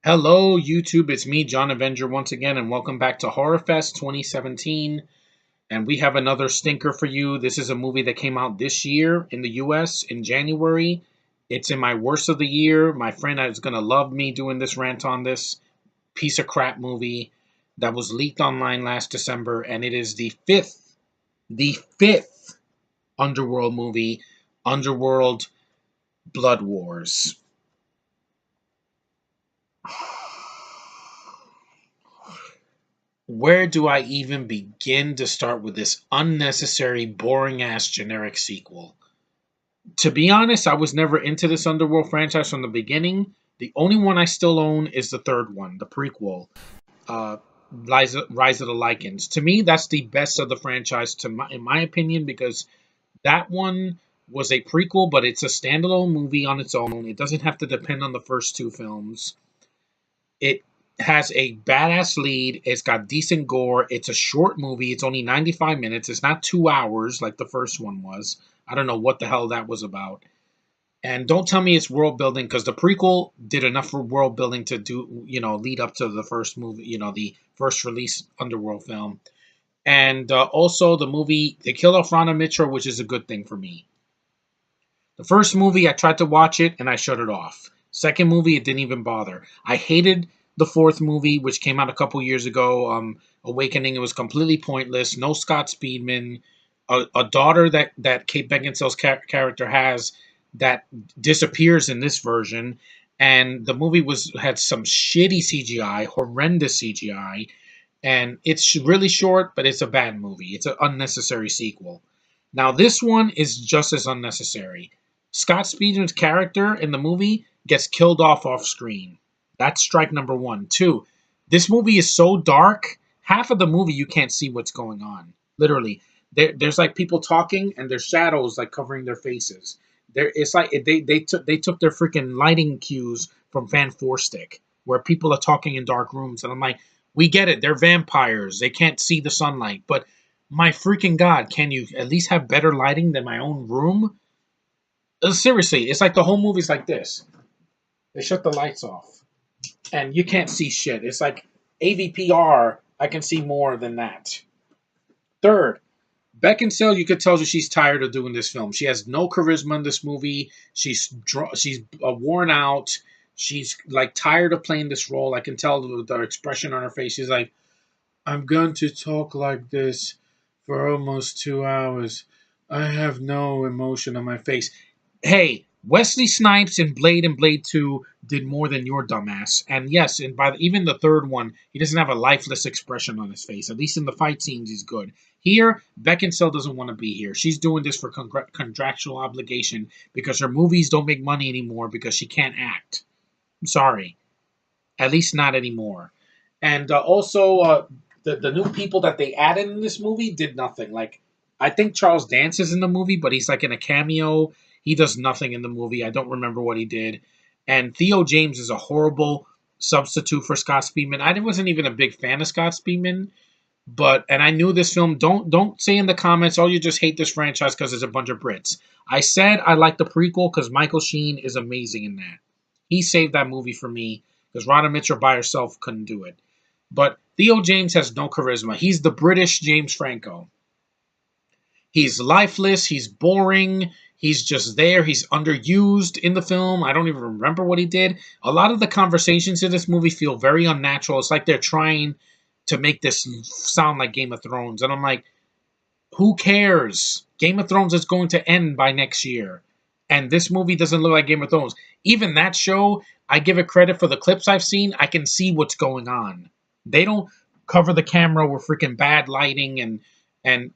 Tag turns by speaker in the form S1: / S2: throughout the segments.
S1: Hello, YouTube. It's me, John Avenger, once again, and welcome back to Horrorfest 2017. And we have another stinker for you. This is a movie that came out this year in the US in January. It's in my worst of the year. My friend is going to love me doing this rant on this piece of crap movie that was leaked online last December, and it is the fifth Underworld movie, Underworld Blood Wars. Where do I even begin to start with this unnecessary, boring ass generic sequel? To be honest, I was never into this Underworld franchise from the beginning. The only one I still own is the third one, the prequel, uh, Rise of the Lycans. To me, that's the best of the franchise, in my opinion, because that one was a prequel, but it's a standalone movie on its own. It doesn't have to depend on the first two films. It has a badass lead. It's got decent gore. It's a short movie. It's only 95 minutes. It's not 2 hours like the first one was. I don't know what the hell that was about. And don't tell me it's world building, because the prequel did enough for world building to lead up to the first movie, the first release Underworld film. And also the movie, they killed off Rana Mitra, which is a good thing for me. The first movie, I tried to watch it and I shut it off. Second movie, it didn't even bother. I hated the fourth movie, which came out a couple years ago, Awakening. It was completely pointless. No Scott Speedman. A daughter that Kate Beckinsale's character has that disappears in this version. And the movie had some shitty CGI, horrendous CGI. And it's really short, but it's a bad movie. It's an unnecessary sequel. Now, this one is just as unnecessary. Scott Speedman's character in the movie gets killed off screen. That's strike number one. Two, this movie is so dark, half of the movie you can't see what's going on. Literally. There's like people talking and there's shadows like covering their faces. It's like they took their freaking lighting cues from Van Forstick, where people are talking in dark rooms. And I'm like, we get it. They're vampires. They can't see the sunlight. But my freaking God, can you at least have better lighting than my own room? Seriously, it's like the whole movie's like this. They shut the lights off, and you can't see shit. It's like AVPR, I can see more than that. Third, Beckinsale, you could tell that she's tired of doing this film. She has no charisma in this movie. She's worn out. She's like tired of playing this role. I can tell with the expression on her face. She's like, I'm going to talk like this for almost 2 hours. I have no emotion on my face. Hey, Wesley Snipes in Blade and Blade 2 did more than your dumbass. And yes, and even the third one, he doesn't have a lifeless expression on his face. At least in the fight scenes, he's good. Here, Beckinsale doesn't want to be here. She's doing this for contractual obligation because her movies don't make money anymore because she can't act. I'm sorry. At least not anymore. And also, the new people that they added in this movie did nothing. Like, I think Charles Dance is in the movie, but he's like in a cameo. He does nothing in the movie. I don't remember what he did. And Theo James is a horrible substitute for Scott Speedman. I wasn't even a big fan of Scott Speedman, and I knew this film. Don't say in the comments, oh, you just hate this franchise because it's a bunch of Brits. I said I like the prequel because Michael Sheen is amazing in that. He saved that movie for me because Rhoda Mitchell by herself couldn't do it. But Theo James has no charisma. He's the British James Franco. He's lifeless. He's boring. He's just there. He's underused in the film. I don't even remember what he did. A lot of the conversations in this movie feel very unnatural. It's like they're trying to make this sound like Game of Thrones. And I'm like, who cares? Game of Thrones is going to end by next year. And this movie doesn't look like Game of Thrones. Even that show, I give it credit for the clips I've seen. I can see what's going on. They don't cover the camera with freaking bad lighting and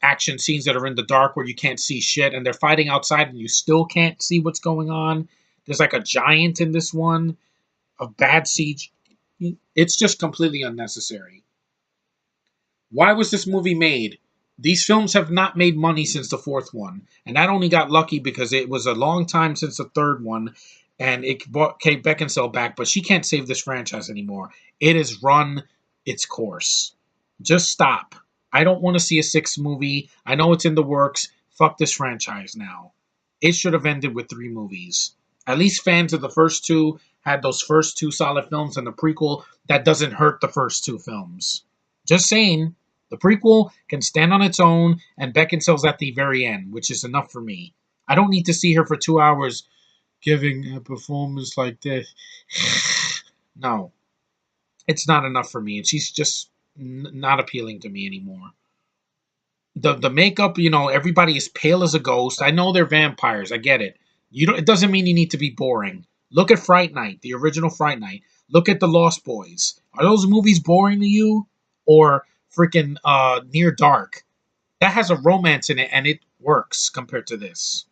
S1: action scenes that are in the dark where you can't see shit, and they're fighting outside and you still can't see what's going on. There's like a giant in this one of bad siege. It's just completely unnecessary. Why was this movie made? These films have not made money since the fourth one, and that only got lucky because it was a long time since the third one, and it brought Kate Beckinsale back, but she can't save this franchise anymore. It has run its course. Just stop. I don't want to see a sixth movie. I know it's in the works. Fuck this franchise now. It should have ended with 3 movies. At least fans of the first two had those first two solid films and the prequel that doesn't hurt the first two films. Just saying, the prequel can stand on its own, and Beckinsale's at the very end, which is enough for me. I don't need to see her for 2 hours giving a performance like this. No, it's not enough for me, and she's just not appealing to me anymore. The makeup, everybody is pale as a ghost. I know they're vampires. I get it. It doesn't mean you need to be boring. Look at Fright Night, the original Fright Night. Look at The Lost Boys. Are those movies boring to you? Or freaking Near Dark? That has a romance in it, and it works compared to this.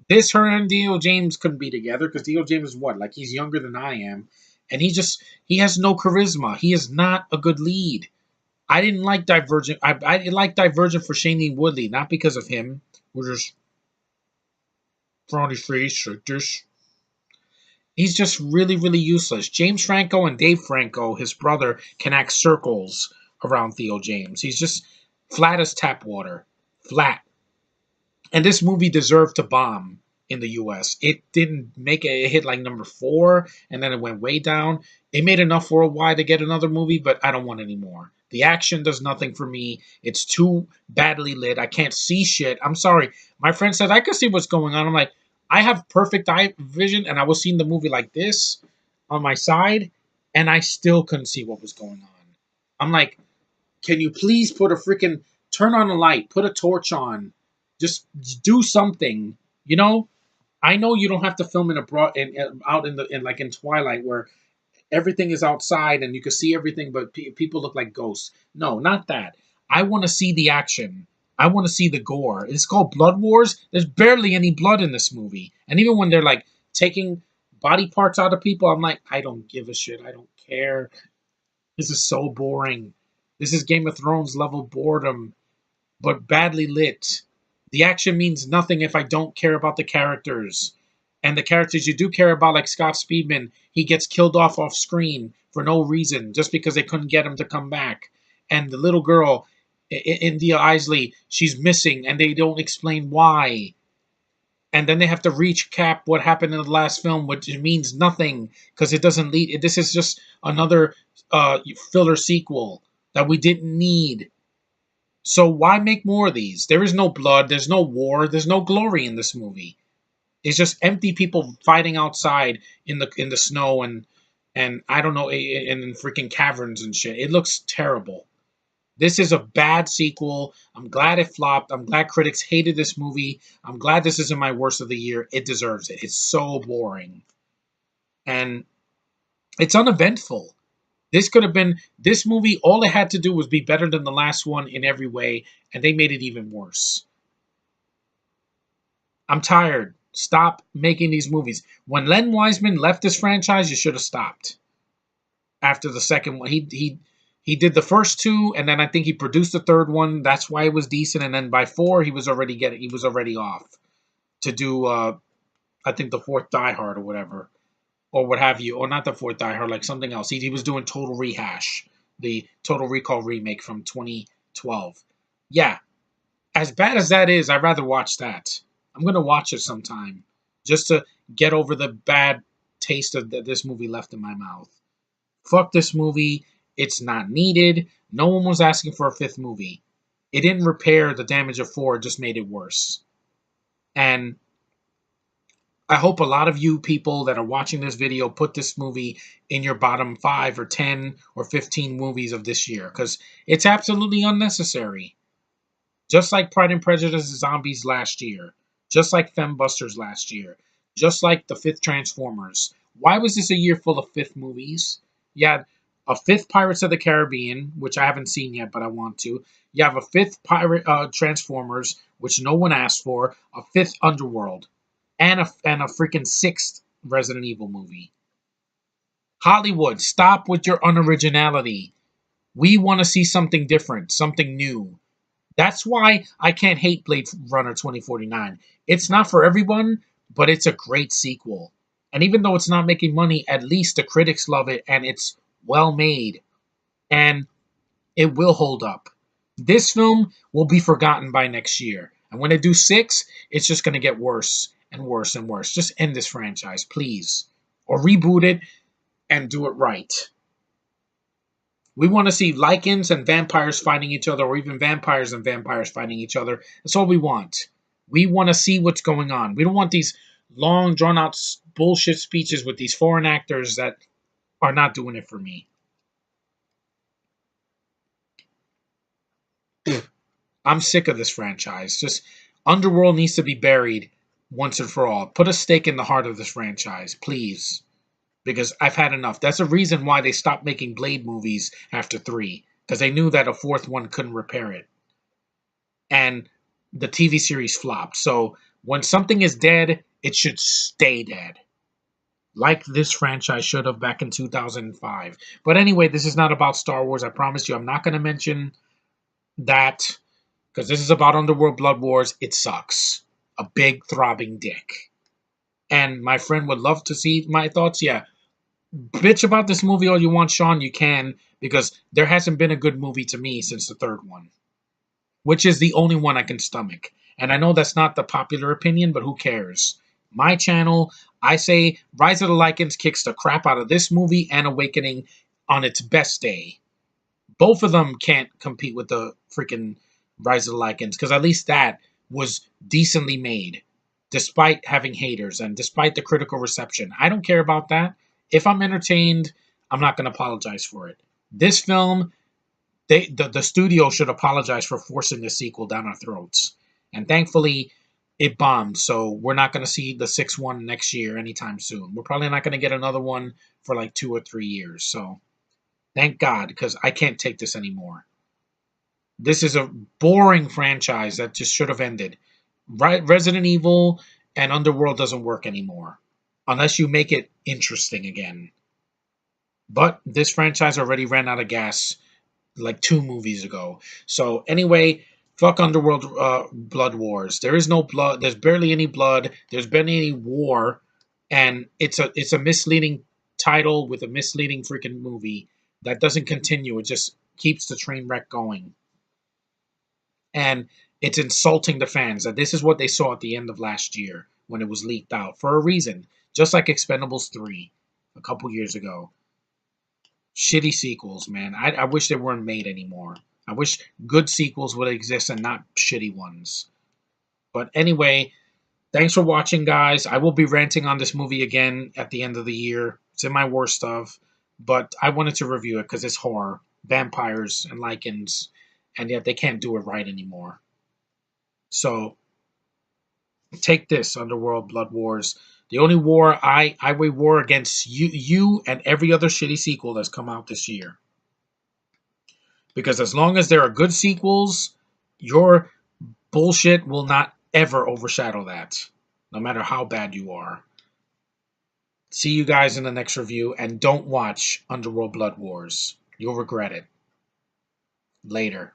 S1: Her and D.O. James couldn't be together because D.O. James is what? Like, he's younger than I am. And he has no charisma. He is not a good lead. I didn't like Divergent. I like Divergent for Shailene Woodley, not because of him. We're just frowny face like this. He's just really, really useless. James Franco and Dave Franco, his brother, can act circles around Theo James. He's just flat as tap water. Flat. And this movie deserved to bomb in the US. It didn't make it. It hit like number 4, and then it went way down. It made enough worldwide to get another movie, but I don't want any more. The action does nothing for me. It's too badly lit. I can't see shit. I'm sorry. My friend said I could see what's going on. I'm like, I have perfect eye vision, and I was seeing the movie like this on my side, and I still couldn't see what was going on. I'm like, can you please put a freaking turn on a light, put a torch on, just do something, I know you don't have to film in out in Twilight where everything is outside and you can see everything, but people look like ghosts. No, not that. I want to see the action. I want to see the gore. It's called Blood Wars. There's barely any blood in this movie, and even when they're like taking body parts out of people, I'm like, I don't give a shit. I don't care. This is so boring. This is Game of Thrones level boredom, but badly lit. The action means nothing if I don't care about the characters. And the characters you do care about, like Scott Speedman, he gets killed off screen for no reason, just because they couldn't get him to come back. And the little girl, India Isley, she's missing, and they don't explain why. And then they have to recap what happened in the last film, which means nothing, because it doesn't lead. This is just another filler sequel that we didn't need. So why make more of these? There is no blood, there's no war, there's no glory in this movie. It's just empty people fighting outside in the snow and I don't know, in freaking caverns and shit. It looks terrible. This is a bad sequel. I'm glad it flopped. I'm glad critics hated this movie. I'm glad this isn't my worst of the year. It deserves it. It's so boring. And it's uneventful. This movie, all it had to do was be better than the last one in every way, and they made it even worse. I'm tired. Stop making these movies. When Len Wiseman left this franchise, you should have stopped. After the second one, he did the first two, and then I think he produced the third one. That's why it was decent. And then by 4, he was already off to do I think the fourth Die Hard or whatever. Or what have you, or not the fourth Die Hard, like something else. He was doing Total Rehash, the Total Recall remake from 2012. Yeah, as bad as that is, I'd rather watch that. I'm going to watch it sometime, just to get over the bad taste of this movie left in my mouth. Fuck this movie. It's not needed. No one was asking for a 5th movie. It didn't repair the damage of 4, it just made it worse. And I hope a lot of you people that are watching this video put this movie in your bottom 5 or 10 or 15 movies of this year, because it's absolutely unnecessary. Just like Pride and Prejudice Zombies last year. Just like Fembusters last year. Just like the 5th Transformers. Why was this a year full of 5th movies? You had a 5th Pirates of the Caribbean, which I haven't seen yet, but I want to. You have a 5th Transformers, which no one asked for. A 5th Underworld. And a freaking 6th Resident Evil movie. Hollywood, stop with your unoriginality. We want to see something different, something new. That's why I can't hate Blade Runner 2049. It's not for everyone, but it's a great sequel. And even though it's not making money, at least the critics love it, and it's well made. And it will hold up. This film will be forgotten by next year. And when they do 6, it's just going to get worse and worse and worse. Just end this franchise, please. or reboot it and do it right. We want to see lichens and vampires fighting each other, or even vampires and vampires fighting each other. That's all we want. We want to see what's going on. We don't want these long, drawn out bullshit speeches with these foreign actors that are not doing it for me. I'm sick of this franchise. Just Underworld needs to be buried once and for all. Put a stake in the heart of this franchise, please. Because I've had enough. That's the reason why they stopped making Blade movies after 3. Because they knew that a fourth one couldn't repair it. And the TV series flopped. So when something is dead, it should stay dead. Like this franchise should have back in 2005. But anyway, this is not about Star Wars. I promise you, I'm not going to mention that. Because this is about Underworld Blood Wars. It sucks. A big throbbing dick. And my friend would love to see my thoughts. Yeah. Bitch about this movie all you want, Sean. You can. Because there hasn't been a good movie to me since the third one. Which is the only one I can stomach. And I know that's not the popular opinion, but who cares? My channel, I say Rise of the Lycans kicks the crap out of this movie and Awakening on its best day. Both of them can't compete with the freaking Rise of the Lycans, because at least that was decently made, despite having haters and despite the critical reception. I don't care about that. If I'm entertained, I'm not going to apologize for it. This film, the studio should apologize for forcing the sequel down our throats. And thankfully, it bombed, so we're not going to see the 6th one next year anytime soon. We're probably not going to get another one for like 2 or 3 years, so thank God, because I can't take this anymore. This is a boring franchise that just should have ended. Resident Evil and Underworld doesn't work anymore unless you make it interesting again. But this franchise already ran out of gas like 2 movies ago. So anyway, fuck Underworld Blood Wars. There is no blood. There's barely any blood. There's barely any war, and it's a misleading title with a misleading freaking movie that doesn't continue. It just keeps the train wreck going. And it's insulting the fans that this is what they saw at the end of last year when it was leaked out for a reason. Just like Expendables 3 a couple years ago. Shitty sequels, man. I wish they weren't made anymore. I wish good sequels would exist and not shitty ones. But anyway, thanks for watching, guys. I will be ranting on this movie again at the end of the year. It's in my worst stuff. But I wanted to review it because it's horror, vampires, and lichens. And yet they can't do it right anymore. So take this, Underworld Blood Wars. The only war I war against you and every other shitty sequel that's come out this year. Because as long as there are good sequels, your bullshit will not ever overshadow that. No matter how bad you are. See you guys in the next review. And don't watch Underworld Blood Wars. You'll regret it. Later.